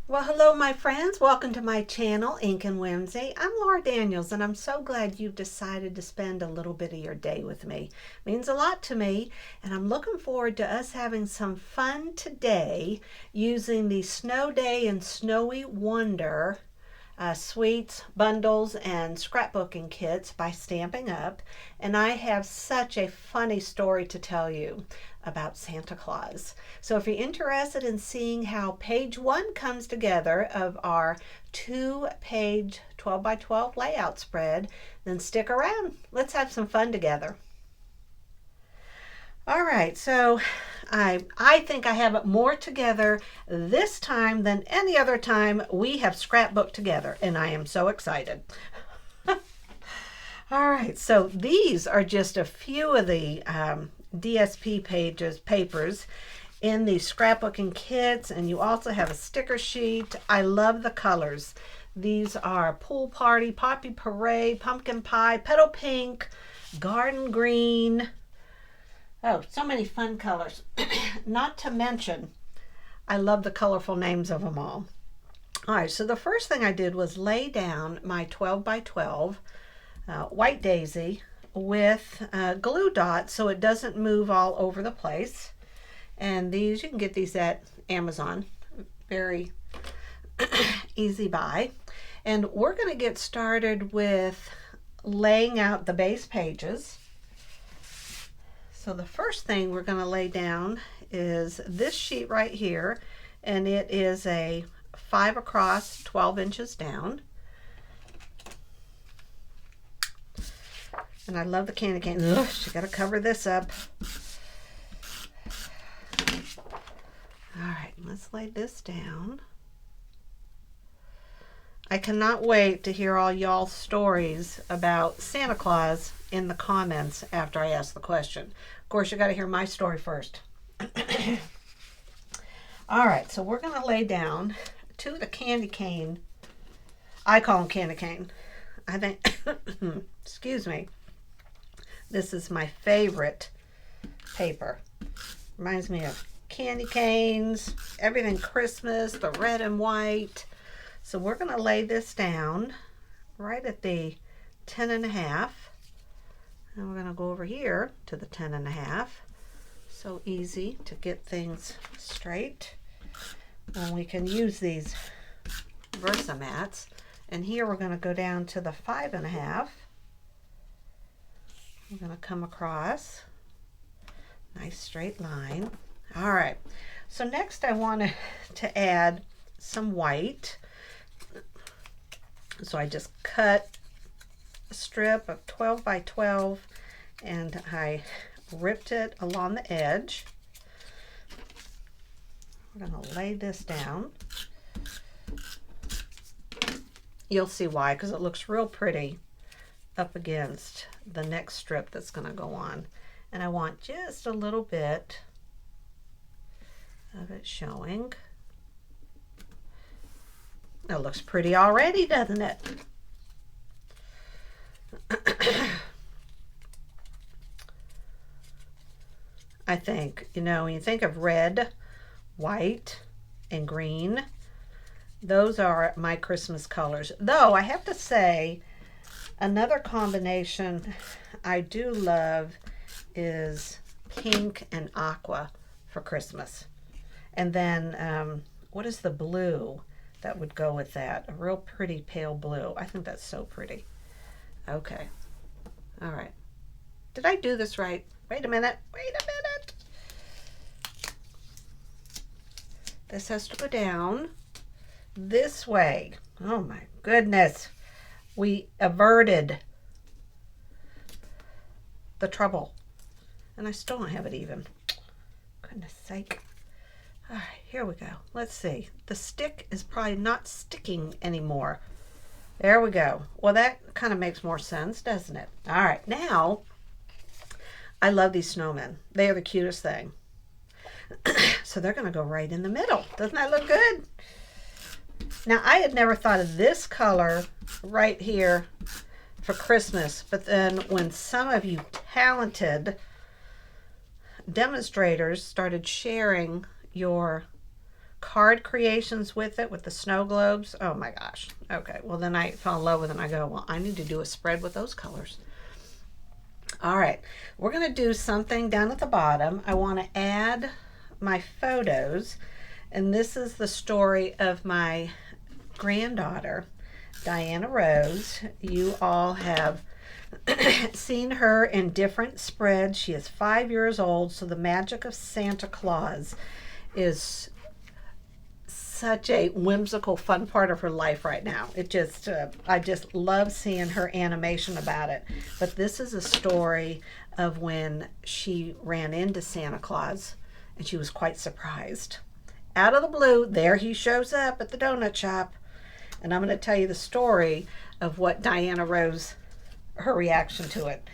Well, hello, my friends. Welcome to my channel, Ink and Whimsy. I'm Laura Daniels, and I'm so glad you've decided to spend a little bit of your day with me. It means a lot to me, and I'm looking forward to us having some fun today using the Snow Day and Snowy Wonder sweets, bundles, and scrapbooking kits by Stampin Up. And I have such a funny story to tell you about Santa Claus. So if you're interested in seeing how page 1 comes together of our 2-page 12 by 12 layout spread, then stick around. Let's have some fun together. All right, so I think I have it more together this time than any other time we have scrapbooked together, and I am so excited. All right, so these are just a few of the DSP papers in the scrapbooking kits, and you also have a sticker sheet. I love the colors. These are Pool Party, Poppy Parade, Pumpkin Pie, Petal Pink, Garden Green. Oh, so many fun colors. Not to mention, I love the colorful names of them all. All right, so the first thing I did was lay down my 12 by 12 white daisy with glue dots so it doesn't move all over the place. And these, you can get these at Amazon. Very easy buy. And we're going to get started with laying out the base pages. So the first thing we're going to lay down is this sheet right here, and it is a 5 across, 12 inches down. And I love the candy cane. Ugh, you got to cover this up. All right, let's lay this down. I cannot wait to hear all y'all's stories about Santa Claus in the comments after I ask the question. Of course, you got to hear my story first. All right, so we're going to lay down 2 of the candy cane. I call them candy cane. I think, excuse me, this is my favorite paper. Reminds me of candy canes, everything Christmas, the red and white. So we're going to lay this down right at the 10.5. And we're going to go over here to the 10.5. So easy to get things straight. And we can use these Versa mats. And here we're going to go down to the 5.5. We're going to come across. Nice straight line. All right. So next I wanted to add some white. So I just cut a strip of 12 by 12 and I ripped it along the edge. We're going to lay this down. You'll see why, because it looks real pretty up against the next strip that's going to go on. And I want just a little bit of it showing. That looks pretty already, doesn't it? I think, you know, when you think of red, white, and green, those are my Christmas colors. Though I have to say, another combination I do love is pink and aqua for Christmas. And then, what is the blue that would go with that? A real pretty pale blue. I think that's so pretty. Okay. All right. Did I do this right? Wait a minute. Wait a minute. This has to go down this way. Oh my goodness. We averted the trouble. And I still don't have it even. Goodness sake. All right, here we go. Let's see. The stick is probably not sticking anymore. There we go. Well, that kind of makes more sense, doesn't it? All right, now, I love these snowmen. They are the cutest thing. So they're going to go right in the middle. Doesn't that look good? Now, I had never thought of this color right here for Christmas, but then when some of you talented demonstrators started sharing your card creations with it, with the snow globes. Oh my gosh. Okay, well then I fell in love with it and I go, well, I need to do a spread with those colors. All right, we're going to do something down at the bottom. I want to add my photos, and this is the story of my granddaughter, Diana Rose. You all have seen her in different spreads. She is 5 years old, so the magic of Santa Claus is such a whimsical, fun part of her life right now. It just, I just love seeing her animation about it. But this is a story of when she ran into Santa Claus and she was quite surprised. Out of the blue, there he shows up at the donut shop. And I'm going to tell you the story of what Diana Rose, her reaction to it.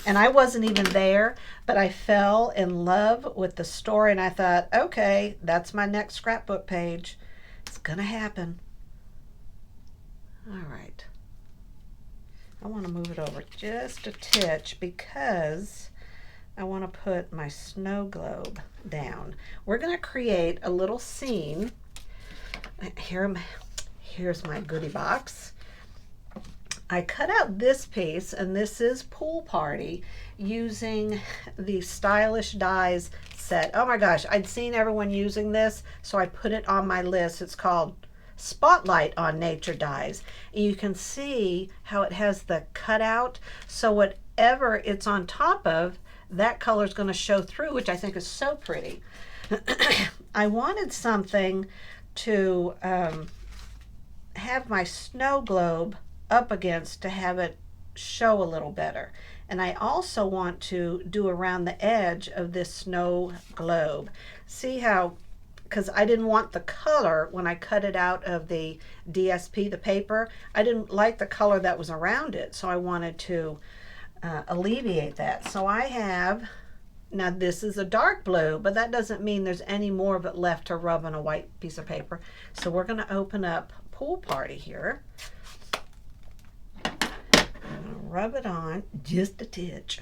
And I wasn't even there, but I fell in love with the story and I thought, okay, that's my next scrapbook page. It's gonna happen. All right. I want to move it over just a titch because I want to put my snow globe down. We're gonna create a little scene. Here's my goodie box. I cut out this piece, and this is Pool Party, using the Stylish Dies set. Oh my gosh, I'd seen everyone using this, so I put it on my list. It's called Spotlight on Nature Dies. And you can see how it has the cutout, so whatever it's on top of, that color is going to show through, which I think is so pretty. I wanted something to have my snow globe up against to have it show a little better. And I also want to do around the edge of this snow globe. See how, because I didn't want the color when I cut it out of the DSP, the paper, I didn't like the color that was around it, so I wanted to alleviate that. So I have, now this is a dark blue, but that doesn't mean there's any more of it left to rub on a white piece of paper. So we're going to open up Pool Party here. I'm going to rub it on just a titch.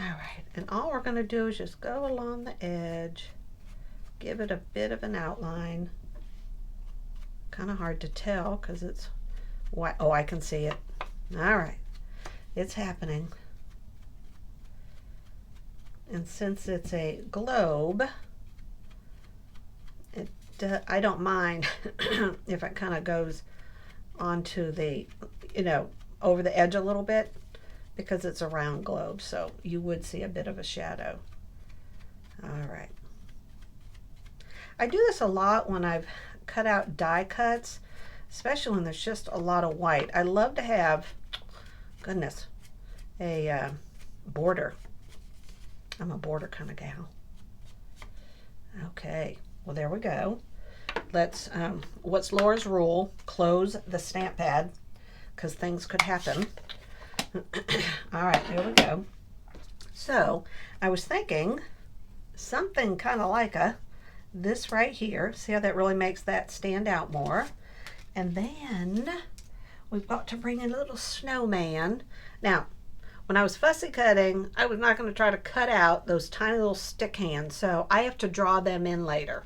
All right, and all we're going to do is just go along the edge, give it a bit of an outline. Kind of hard to tell because it's white. Oh, I can see it. All right, it's happening. And since it's a globe, I don't mind if it kind of goes onto the, over the edge a little bit, because it's a round globe, so you would see a bit of a shadow. All right. I do this a lot when I've cut out die cuts, especially when there's just a lot of white. I love to have, goodness, a border. I'm a border kind of gal. Okay, well there we go. Let's, what's Laura's rule? Close the stamp pad, because things could happen. All right, there we go. So I was thinking something kind of like this right here. See how that really makes that stand out more? And then we've got to bring in a little snowman. Now, when I was fussy cutting, I was not going to try to cut out those tiny little stick hands, so I have to draw them in later.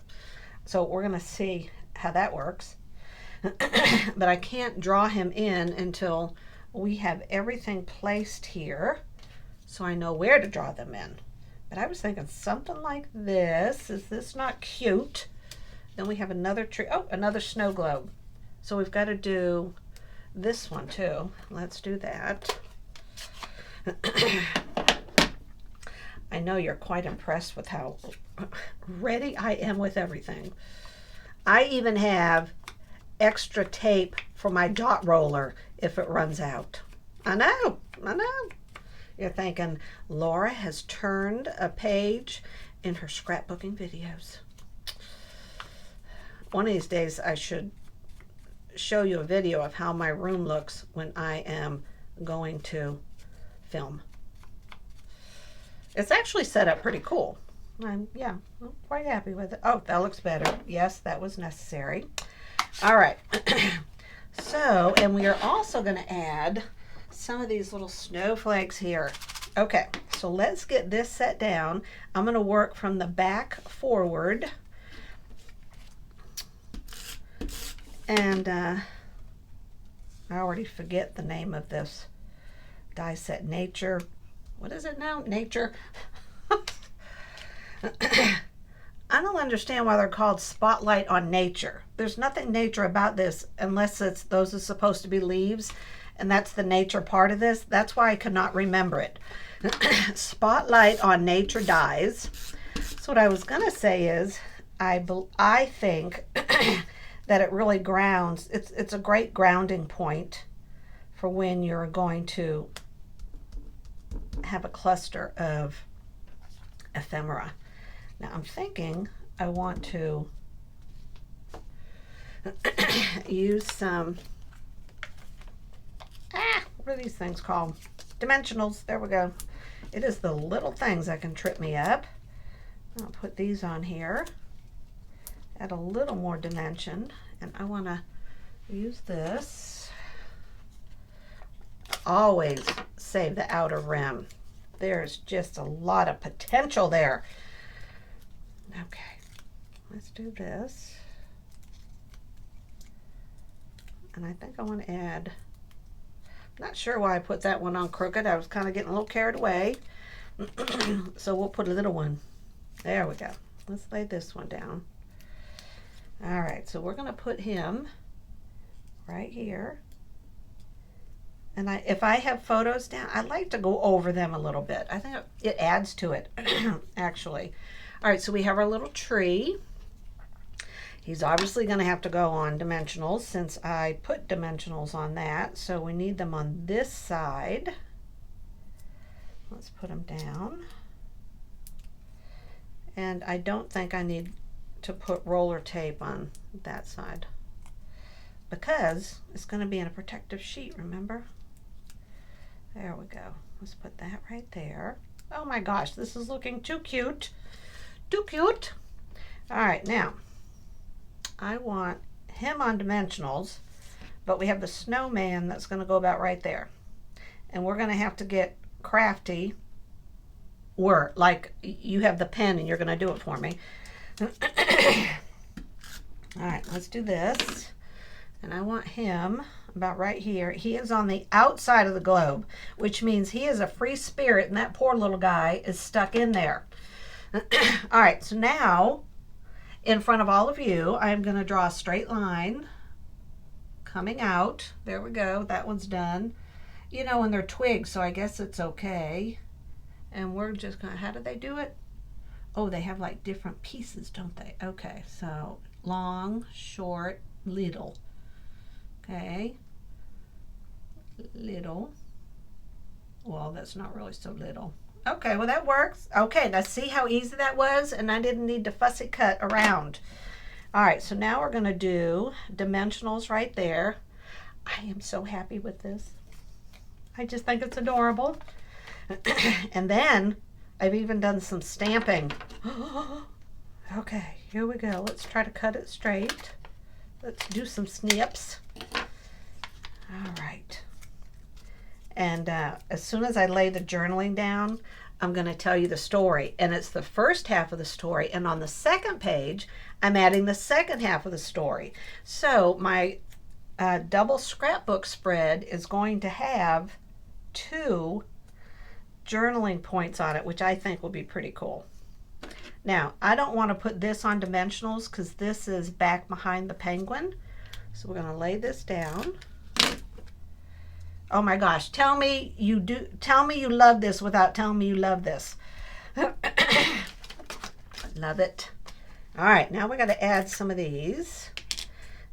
So we're going to see how that works. But I can't draw him in until we have everything placed here, so I know where to draw them in. But I was thinking something like this. Is this not cute? Then we have another tree. Oh, another snow globe. So we've got to do this one too. Let's do that. I know you're quite impressed with how ready I am with everything. I even have extra tape for my dot roller if it runs out. I know. You're thinking, Laura has turned a page in her scrapbooking videos. One of these days I should show you a video of how my room looks when I am going to film. It's actually set up pretty cool. I'm quite happy with it. Oh, that looks better. Yes, that was necessary. All right. So, and we are also going to add some of these little snowflakes here. Okay, so let's get this set down. I'm going to work from the back forward. And I already forget the name of this die set. Nature. What is it now? Nature. I don't understand why they're called Spotlight on Nature. There's nothing nature about this unless it's those are supposed to be leaves, and that's the nature part of this. That's why I could not remember it. Spotlight on Nature dies. So what I was going to say is I think that it really grounds. It's a great grounding point for when you're going to have a cluster of ephemera. Now I'm thinking I want to use some, what are these things called? Dimensionals. There we go. It is the little things that can trip me up. I'll put these on here, add a little more dimension, and I want to use this. Always save the outer rim. There's just a lot of potential there. Okay, let's do this. And I think I want to add, not sure why I put that one on crooked. I was kind of getting a little carried away. So we'll put a little one. There we go. Let's lay this one down. All right, so we're going to put him right here. And if I have photos down, I like to go over them a little bit. I think it adds to it, actually. All right, so we have our little tree. He's obviously going to have to go on dimensionals since I put dimensionals on that. So we need them on this side. Let's put them down. And I don't think I need to put roller tape on that side because it's going to be in a protective sheet, remember? There we go. Let's put that right there. Oh my gosh, this is looking too cute. Too cute. All right, now I want him on dimensionals, but we have the snowman that's going to go about right there. And we're going to have to get crafty, or like you have the pen and you're going to do it for me. All right, let's do this. And I want him about right here. He is on the outside of the globe, which means he is a free spirit and that poor little guy is stuck in there. All right, so now in front of all of you, I'm going to draw a straight line coming out. There we go. That one's done. You know, and they're twigs, so I guess it's okay. And we're just going to, how do they do it? Oh, they have like different pieces, don't they? Okay, so long, short, little. Okay. Little. Well, that's not really so little. Okay, well that works. Okay, now see how easy that was? And I didn't need to fussy cut around. All right, so now we're going to do dimensionals right there. I am so happy with this. I just think it's adorable. And then I've even done some stamping. Okay, here we go. Let's try to cut it straight. Let's do some snips. All right. And as soon as I lay the journaling down, I'm going to tell you the story. And it's the first half of the story. And on the second page, I'm adding the second half of the story. So my double scrapbook spread is going to have 2 journaling points on it, which I think will be pretty cool. Now, I don't want to put this on dimensionals because this is back behind the penguin. So we're going to lay this down. Oh my gosh, tell me you love this without telling me you love this. Love it. All right, now we got to add some of these.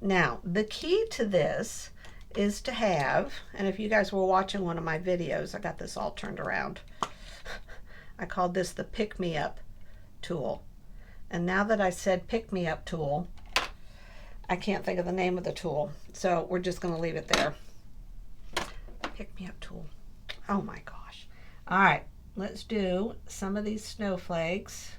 Now, the key to this is to have, and if you guys were watching one of my videos, I got this all turned around. I called this the Pick Me Up tool. And now that I said Pick Me Up tool, I can't think of the name of the tool. So we're just going to leave it there. Pick Me Up tool. Oh my gosh. All right, let's do some of these snowflakes.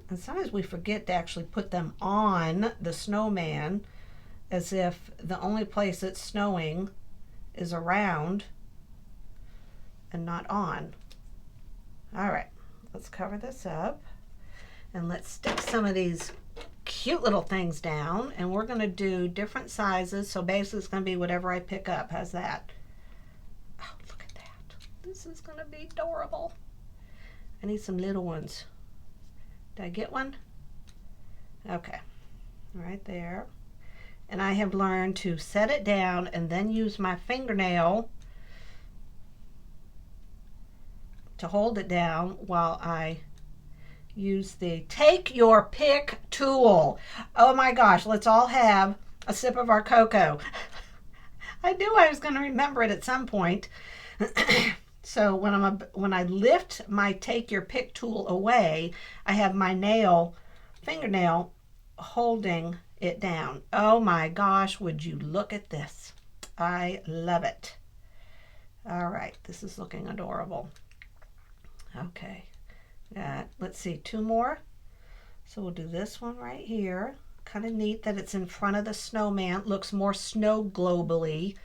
And sometimes we forget to actually put them on the snowman. as if the only place it's snowing is around and not on. All right, let's cover this up and let's stick some of these cute little things down, and we're going to do different sizes. So basically it's going to be whatever I pick up. How's that? Oh, look at that. This is going to be adorable. I need some little ones. Did I get one? Okay, right there. And I have learned to set it down and then use my fingernail to hold it down while I use the take your pick tool. Oh my gosh, let's all have a sip of our cocoa. I knew I was going to remember it at some point. So when I lift my take your pick tool away, I have my fingernail holding it down. Oh my gosh, would you look at this? I love it. All right, this is looking adorable. Okay, let's see, 2 more. So we'll do this one right here. Kind of neat that it's in front of the snowman. Looks more snow globally.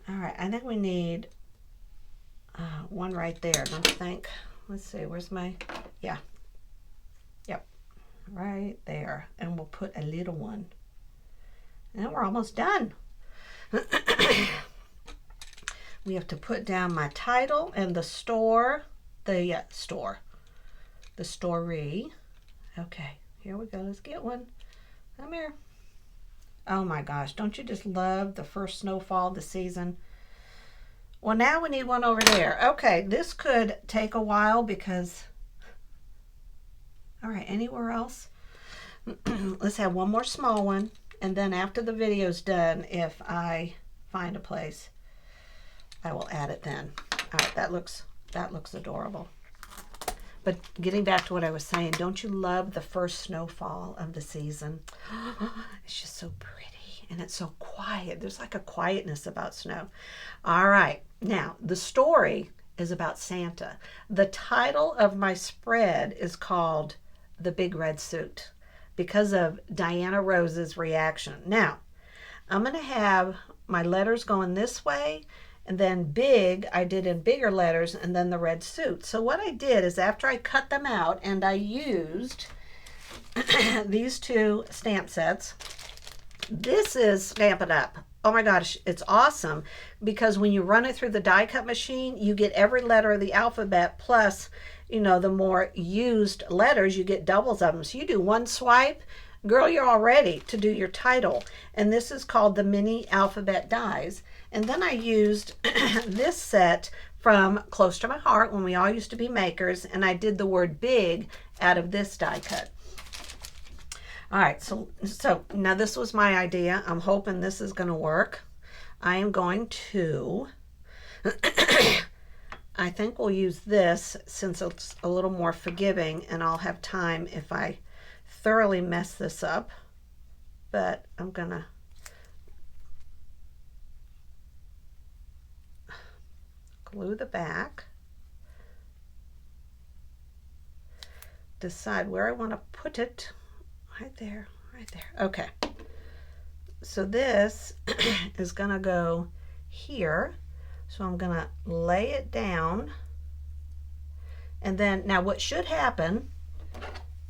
All right, I think we need one right there, don't you think? Let's see, where's my, yeah. Yep, right there. And we'll put a little one. And we're almost done. We have to put down my title and the store, the story. Okay, here we go. Let's get one. Come here. Oh my gosh, don't you just love the first snowfall of the season? Well, now we need one over there. Okay, this could take a while because, all right, anywhere else? Let's have one more small one. And then after the video's done, if I find a place, I will add it then. All right, that looks adorable. But getting back to what I was saying, don't you love the first snowfall of the season? It's just so pretty and it's so quiet. There's like a quietness about snow. All right, now the story is about Santa. The title of my spread is called The Big Red Suit because of Diana Rose's reaction. Now, I'm going to have my letters going this way, and then big, I did in bigger letters, and then the red suit. So what I did is after I cut them out, and I used these 2 stamp sets. This is Stampin' UP. Oh my gosh, it's awesome because when you run it through the die cut machine, you get every letter of the alphabet plus, you know, the more used letters, you get doubles of them. So you do 1 swipe, girl, you're all ready to do your title. And this is called the mini alphabet dies. And then I used this set from Close to My Heart when we all used to be makers, and I did the word big out of this die cut. All right, so now this was my idea. I'm hoping this is going to work. I am going to, I think we'll use this since it's a little more forgiving, and I'll have time if I thoroughly mess this up. But I'm going to glue the back, decide where I want to put it. Right there, right there. Okay. So this is going to go here. So I'm going to lay it down. And then, now what should happen,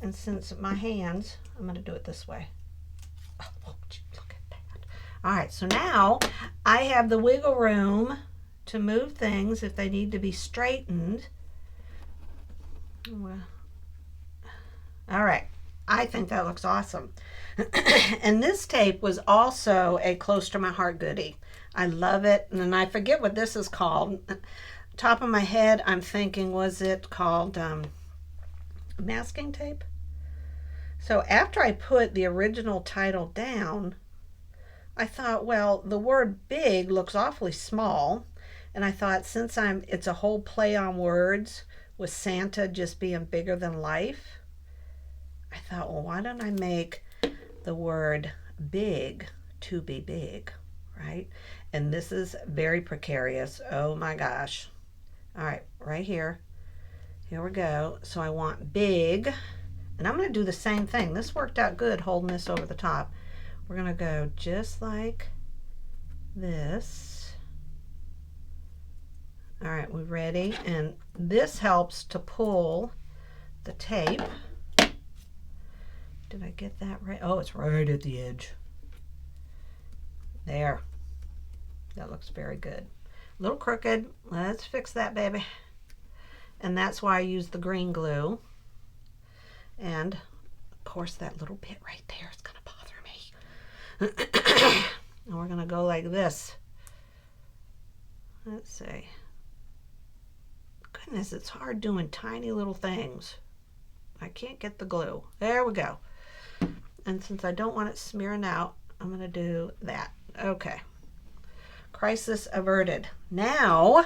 and since my hands, I'm going to do it this way. Oh, look at that. All right, so now I have the wiggle room to move things if they need to be straightened. All right. I think that looks awesome. And this tape was also a Close to My Heart goodie. I love it. And I forget what this is called. Top of my head, I'm thinking, was it called masking tape? So after I put the original title down, I thought, well, the word big looks awfully small. And I thought, since it's a whole play on words with Santa just being bigger than life, I thought, well, why don't I make the word big to be big, right? And this is very precarious. Oh my gosh. All right, right here. Here we go. So I want big, and I'm going to do the same thing. This worked out good holding this over the top. We're going to go just like this. All right, we're ready. And this helps to pull the tape. Did I get that right? Oh, it's right at the edge. There. That looks very good. A little crooked. Let's fix that, baby. And that's why I use the green glue. And, of course, that little bit right there is going to bother me. And we're going to go like this. Let's see. Goodness, it's hard doing tiny little things. I can't get the glue. There we go. And since I don't want it smearing out, I'm going to do that. Okay. Crisis averted. Now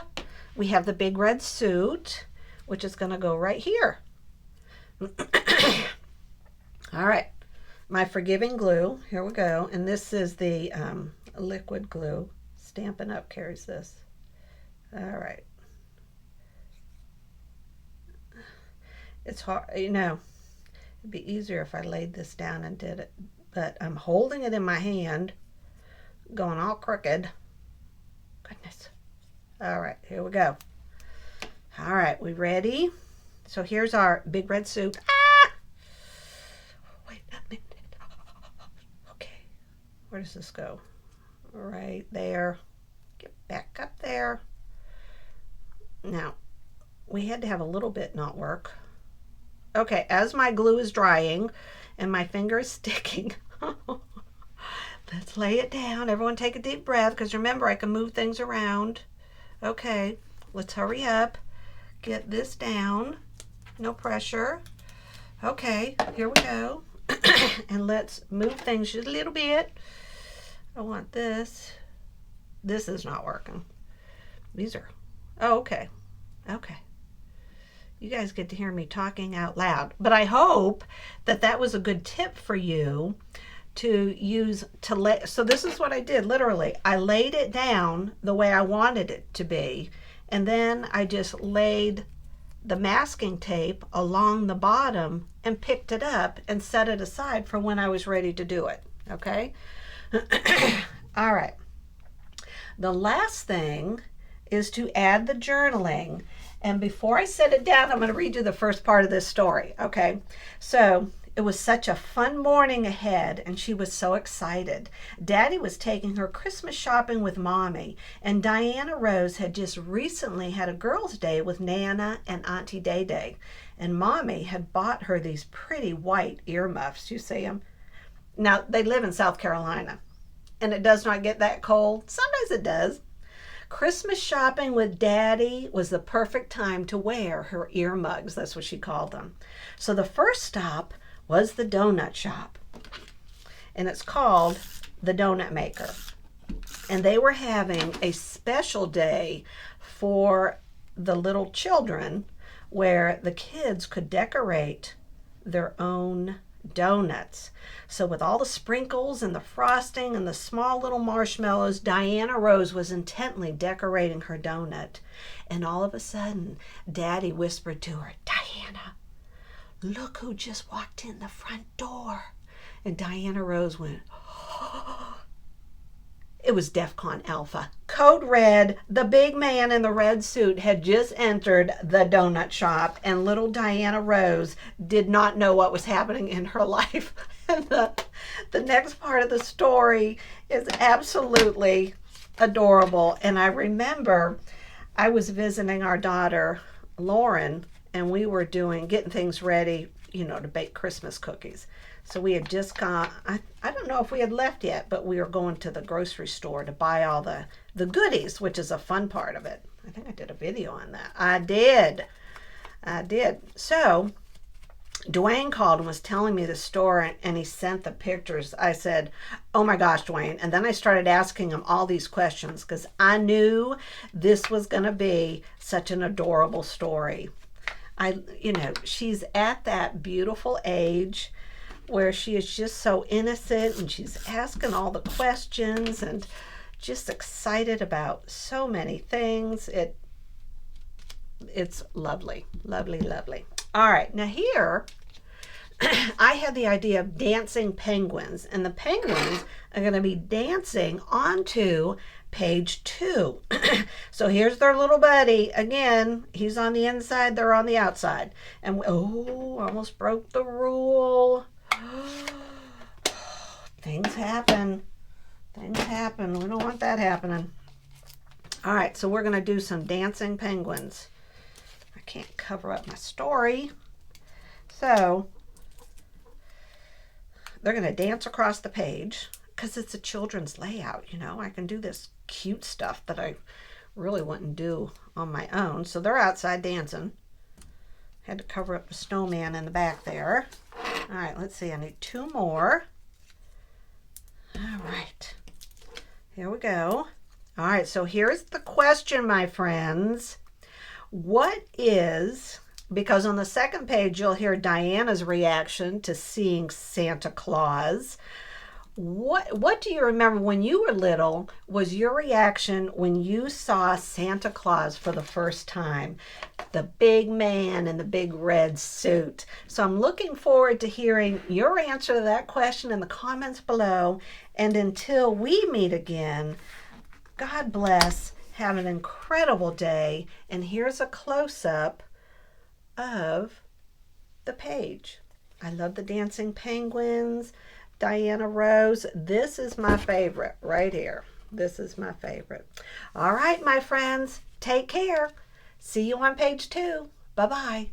we have the big red suit, which is going to go right here. All right. My forgiving glue. Here we go. And this is the liquid glue. Stampin' Up carries this. All right. It's hard, you know, it'd be easier if I laid this down and did it, but I'm holding it in my hand, going all crooked. Goodness. All right, here we go. All right, we ready? So here's our big red suit. Ah! Wait a minute. Okay, where does this go? Right there. Get back up there. Now, we had to have a little bit not work. Okay, as my glue is drying and my finger is sticking, let's lay it down. Everyone take a deep breath, because remember, I can move things around. Okay, let's hurry up. Get this down. No pressure. Okay, here we go. And let's move things just a little bit. I want this. This is not working. These are, oh, okay. Okay. You guys get to hear me talking out loud. But I hope that that was a good tip for you to use to lay. So this is what I did, literally. I laid it down the way I wanted it to be. And then I just laid the masking tape along the bottom and picked it up and set it aside for when I was ready to do it. Okay? All right. The last thing is to add the journaling. And before I set it down, I'm going to read you the first part of this story, okay? So it was such a fun morning ahead, and she was so excited. Daddy was taking her Christmas shopping with Mommy, and Diana Rose had just recently had a girls' day with Nana and Auntie Day Day, and Mommy had bought her these pretty white earmuffs. You see them? Now, they live in South Carolina, and it does not get that cold. Sometimes it does. Christmas shopping with Daddy was the perfect time to wear her earmugs. That's what she called them. So the first stop was the donut shop. And it's called the Donut Maker. And they were having a special day for the little children where the kids could decorate their own donuts. So with all the sprinkles and the frosting and the small little marshmallows, Diana Rose was intently decorating her donut. And all of a sudden, Daddy whispered to her, "Diana, look who just walked in the front door." And Diana Rose went, "Oh." It was DEFCON Alpha. Code Red, the big man in the red suit, had just entered the donut shop, and little Diana Rose did not know what was happening in her life. And the next part of the story is absolutely adorable. And I remember I was visiting our daughter, Lauren, and we were getting things ready, you know, to bake Christmas cookies. So we had just gone, I don't know if we had left yet, but we were going to the grocery store to buy all the goodies, which is a fun part of it. I think I did a video on that. I did. So Dwayne called and was telling me the store, and he sent the pictures. I said, "Oh my gosh, Dwayne." And then I started asking him all these questions because I knew this was going to be such an adorable story. She's at that beautiful age where she is just so innocent, and she's asking all the questions and just excited about so many things. It's lovely, lovely, lovely. All right, now here I had the idea of dancing penguins, and the penguins are going to be dancing onto page 2. So here's their little buddy. Again, he's on the inside, they're on the outside. And oh, almost broke the rule. Things happen. Things happen. We don't want that happening. All right, so we're going to do some dancing penguins. I can't cover up my story. So they're going to dance across the page because it's a children's layout, you know. I can do this cute stuff that I really wouldn't do on my own. So they're outside dancing. Had to cover up the snowman in the back there. All right, let's see. I need 2 more. All right. Here we go. All right, so here's the question, my friends. What is, because on the second page you'll hear Diana's reaction to seeing Santa Claus. What do you remember when you were little was your reaction when you saw Santa Claus for the first time? The big man in the big red suit. So I'm looking forward to hearing your answer to that question in the comments below. And until we meet again, God bless. Have an incredible day. And here's a close-up of the page. I love the dancing penguins. Diana Rose. This is my favorite right here. This is my favorite. All right, my friends. Take care. See you on page 2. Bye-bye.